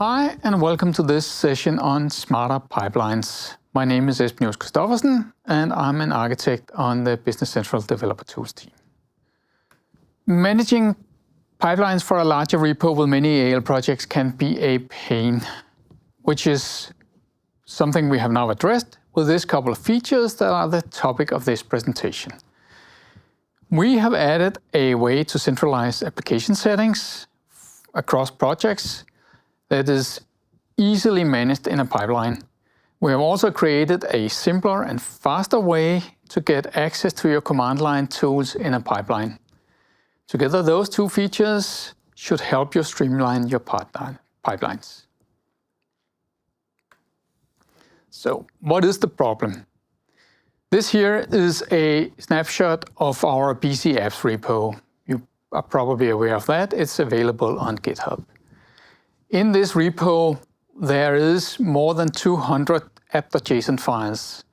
Hi, and welcome to this session on smarter pipelines. My name is Esben Christoffersen, and I'm an architect on the Business Central Developer Tools team. Managing pipelines for a larger repo with many AL projects can be a pain, which is something we have now addressed with this couple of features that are the topic of this presentation. We have added a way to centralize application settings across projects that is easily managed in a pipeline. We have also created a simpler and faster way to get access to your command line tools in a pipeline. Together, those two features should help you streamline your pipelines. So, what is the problem? This here is a snapshot of our BC Apps repo. You are probably aware of that. It's available on GitHub. In this repo, there is more than 200 app.json files.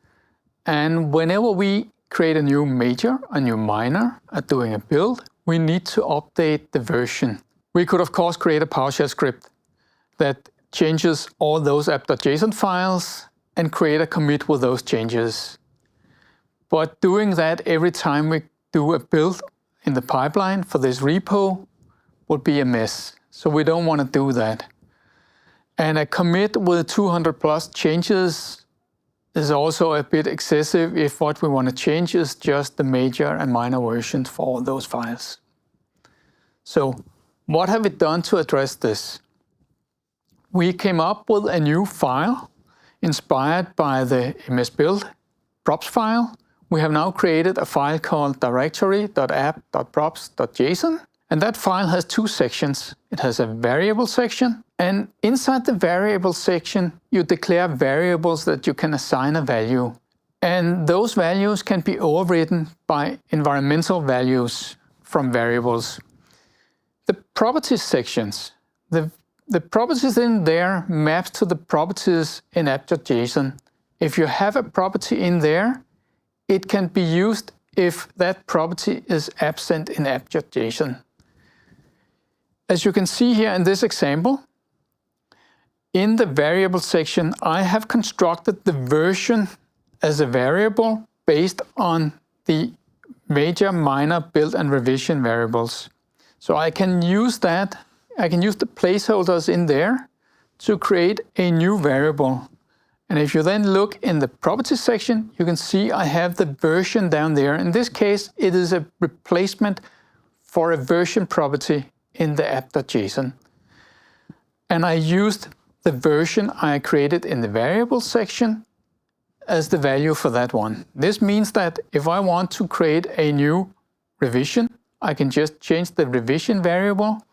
And whenever we create a new major, a new minor, doing a build, we need to update the version. We could, of course, create a PowerShell script that changes all those app.json files and create a commit with those changes. But doing that every time we do a build in the pipeline for this repo would be a mess. So we don't want to do that. And a commit with 200 plus changes is also a bit excessive if what we want to change is just the major and minor versions for all those files. So what have we done to address this? We came up with a new file inspired by the MS Build props file. We have now created a file called directory.app.props.json. And that file has two sections. It has a variable section, and inside the variable section, you declare variables that you can assign a value. And those values can be overridden by environmental values from variables. The properties sections, the properties in there maps to the properties in app.json. If you have a property in there, it can be used if that property is absent in app.json. As you can see here in this example, in the variable section, I have constructed the version as a variable based on the major, minor, build, and revision variables. So I can use that, I can use the placeholders in there to create a new variable. And if you then look in the properties section, you can see I have the version down there. In this case, it is a replacement for a version property in the app.json. And I used the version I created in the variable section as the value for that one. This means that if I want to create a new revision, I can just change the revision variable,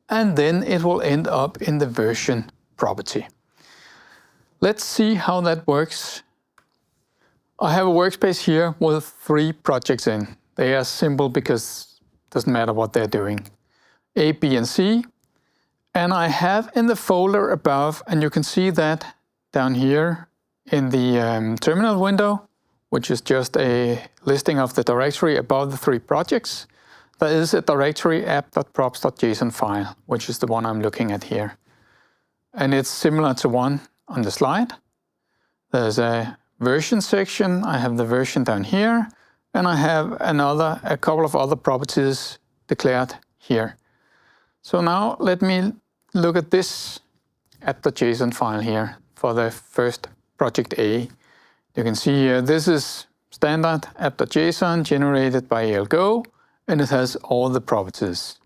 and then it will end up in the version property. Let's see how that works. I have a workspace here with 3 projects in. They are simple because it doesn't matter what they're doing. A, B, and C. And I have in the folder above, and you can see that down here in the terminal window, which is just a listing of the directory above the 3 projects, there is a directory app.props.json file, which is the one I'm looking at here. And it's similar to one on the slide. There's a version section. I have the version down here, and I have a couple of other properties declared here. So now let me look at this app.json file here for the first project A. You can see here, this is standard app.json generated by ALGo, and it has all the properties.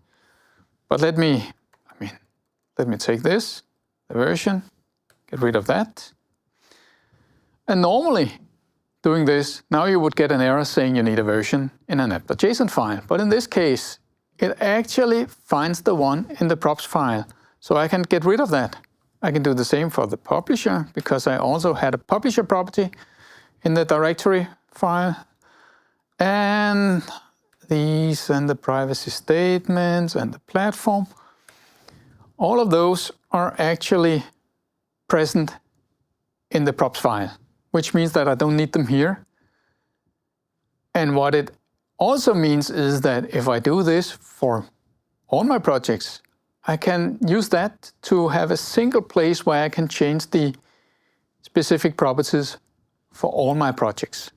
But let me take this, the version, get rid of that. And normally, doing this, now you would get an error saying you need a version in an app.json file. But in this case, it actually finds the one in the props file. So I can get rid of that. I can do the same for the publisher, because I also had a publisher property in the directory file. And these, and the privacy statements, and the platform. All of those are actually present in the props file, which means that I don't need them here. And what it also means is that if I do this for all my projects, I can use that to have a single place where I can change the specific properties for all my projects.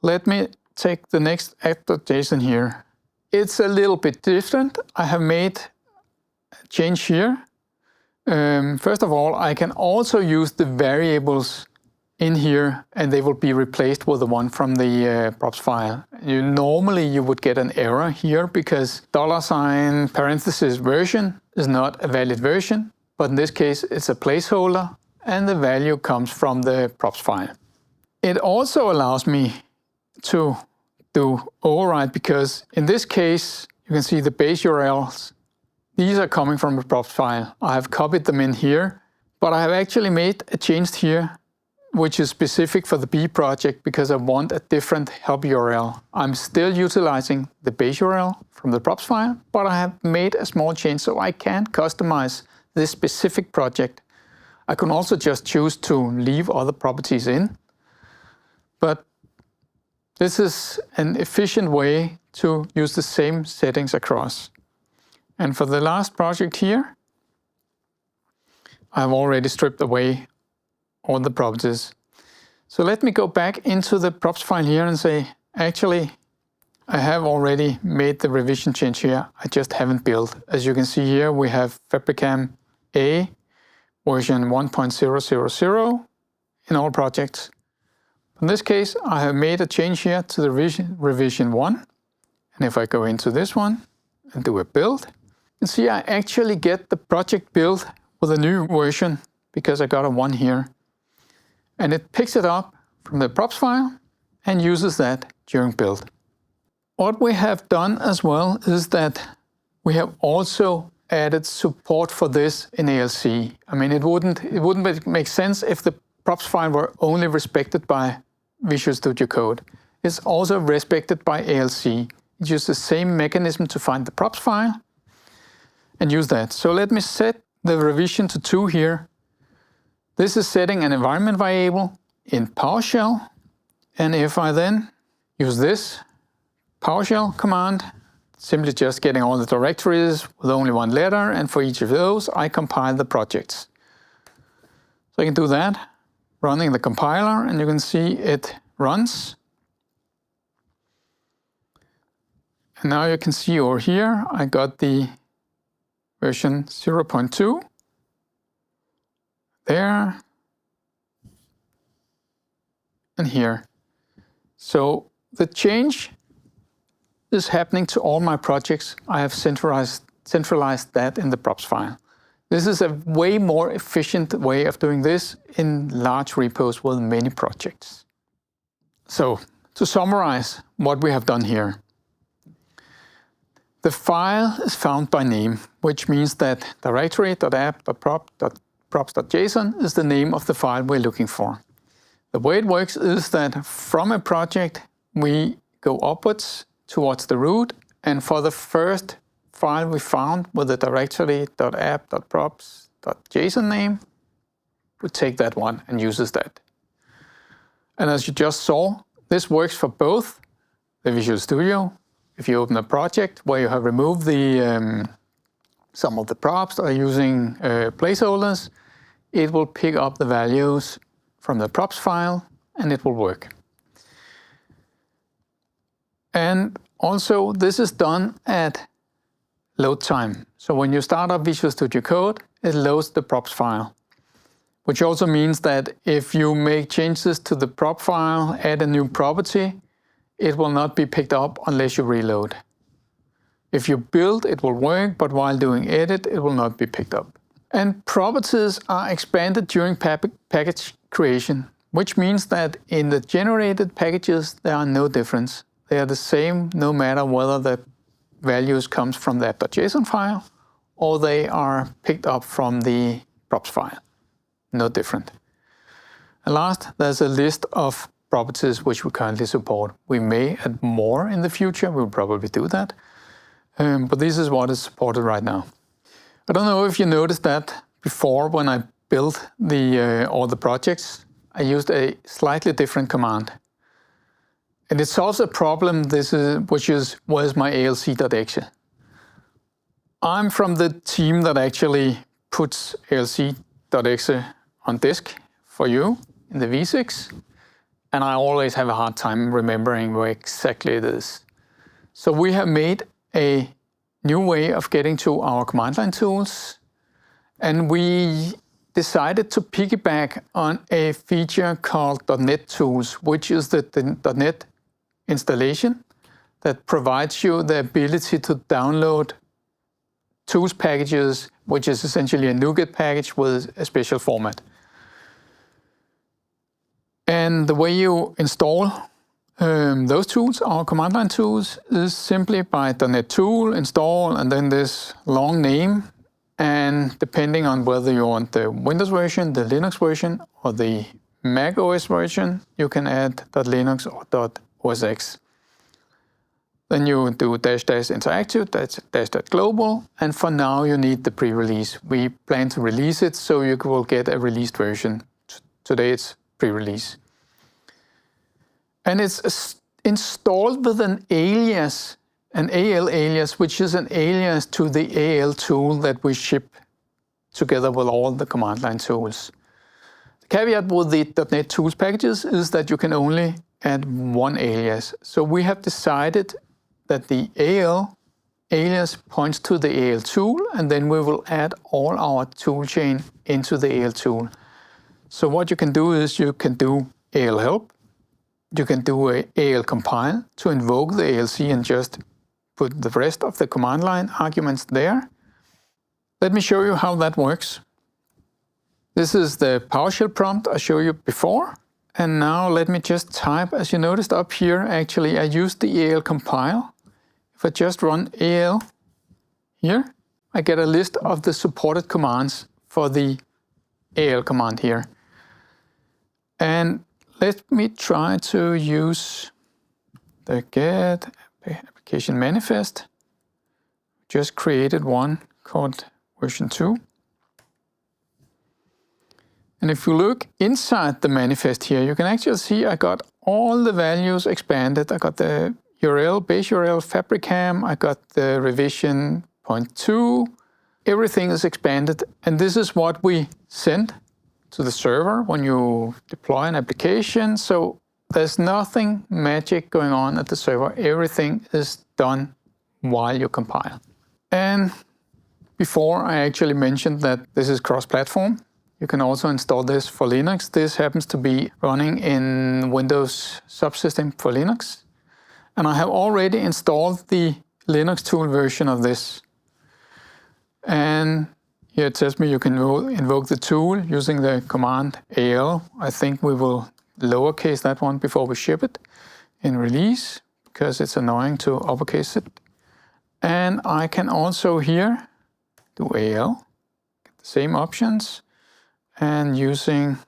Let me take the next app.json here. It's a little bit different. I have made a change here. First of all, I can also use the variables in here, and they will be replaced with the one from the props file. Normally you would get an error here because $ parenthesis version is not a valid version, but in this case it's a placeholder and the value comes from the props file. It also allows me to do override because in this case you can see the base URLs. These are coming from the props file. I have copied them in here, but I have actually made a change here which is specific for the B project because I want a different help URL. I'm still utilizing the base URL from the props file, but I have made a small change so I can customize this specific project. I can also just choose to leave other properties in, but this is an efficient way to use the same settings across. And for the last project here, I've already stripped away all the properties. So let me go back into the props file here and say, actually, I have already made the revision change here. I just haven't built. As you can see here, we have Fabricam A version 1.000 in all projects. In this case, I have made a change here to the revision 1. And if I go into this one and do a build, you can see I actually get the project build with a new version because I got a 1 here. And it picks it up from the props file and uses that during build. What we have done as well is that we have also added support for this in ALC. I mean, it wouldn't make sense if the props file were only respected by Visual Studio Code. It's also respected by ALC. It uses the same mechanism to find the props file and use that. So let me set the revision to 2 here. This is setting an environment variable in PowerShell. And if I then use this PowerShell command, simply just getting all the directories with only 1 letter, and for each of those I compile the projects. So I can do that, running the compiler, and you can see it runs. And now you can see over here I got the version 0.2 there and here. So the change is happening to all my projects. I have centralized that in the props file. This is a way more efficient way of doing this in large repos with many projects. So to summarize what we have done here, the file is found by name, which means that directory.app.props.json is the name of the file we're looking for. The way it works is that from a project we go upwards towards the root, and for the first file we found with the directory.app.props.json name, we take that one and uses that. And as you just saw, this works for both the Visual Studio. If you open a project where you have removed the some of the props or using placeholders, it will pick up the values from the props file and it will work. And also this is done at load time. So when you start up Visual Studio Code, it loads the props file, which also means that if you make changes to the prop file, add a new property, it will not be picked up unless you reload. If you build, it will work, but while doing edit, it will not be picked up. And properties are expanded during package creation, which means that in the generated packages, there are no difference. They are the same no matter whether the values comes from the app.json file or they are picked up from the props file. No different. And last, there's a list of properties which we currently support. We may add more in the future, we'll probably do that. But this is what is supported right now. I don't know if you noticed that before when I built all the projects, I used a slightly different command. And it solves a problem, where's my alc.exe. I'm from the team that actually puts alc.exe on disk for you in the V6, and I always have a hard time remembering where exactly it is. So we have made a new way of getting to our command line tools, and we decided to piggyback on a feature called .NET Tools, which is the .NET installation that provides you the ability to download tools packages, which is essentially a NuGet package with a special format. And the way you install those tools, our command line tools, is simply by .NET Tool, install, and then this long name. And depending on whether you want the Windows version, the Linux version, or the Mac OS version, you can add .linux or .osx. Then you do -- interactive, -- global, and for now you need the pre-release. We plan to release it, so you will get a released version. Today it's pre-release. And it's installed with an alias, an AL alias, which is an alias to the AL tool that we ship together with all the command line tools. The caveat with the .NET Tools packages is that you can only add one alias. So we have decided that the AL alias points to the AL tool, and then we will add all our toolchain into the AL tool. So what you can do is you can do AL help, you can do a AL compile to invoke the ALC and just put the rest of the command line arguments there. Let me show you how that works. This is the PowerShell prompt I showed you before. And now let me just type, as you noticed up here, actually I used the AL compile. If I just run AL here, I get a list of the supported commands for the AL command here. And let me try to use the get application manifest. Just created one called version 2. And if you look inside the manifest here, you can actually see I got all the values expanded. I got the URL, base URL, Fabricam, I got the revision 0.2. Everything is expanded, and this is what we send to the server when you deploy an application. So there's nothing magic going on at the server. Everything is done while you compile. And before I actually mentioned that this is cross-platform. You can also install this for Linux. This happens to be running in Windows subsystem for Linux. And I have already installed the Linux tool version of this. And here it tells me you can invoke the tool using the command AL. I think we will lowercase that one before we ship it in release, because it's annoying to uppercase it. And I can also here do AL, get the same options. And using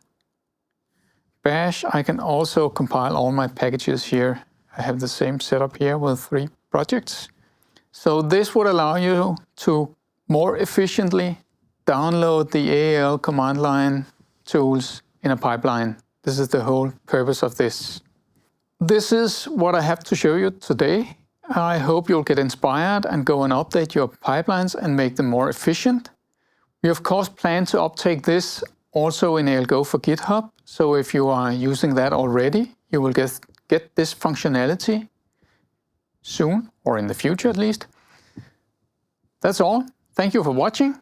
bash, I can also compile all my packages here. I have the same setup here with 3 projects. So this would allow you to more efficiently download the AL command line tools in a pipeline. This is the whole purpose of this. This is what I have to show you today. I hope you'll get inspired and go and update your pipelines and make them more efficient. We of course plan to uptake this also in ALGO for GitHub. So if you are using that already, you will get this functionality soon, or in the future at least. That's all. Thank you for watching.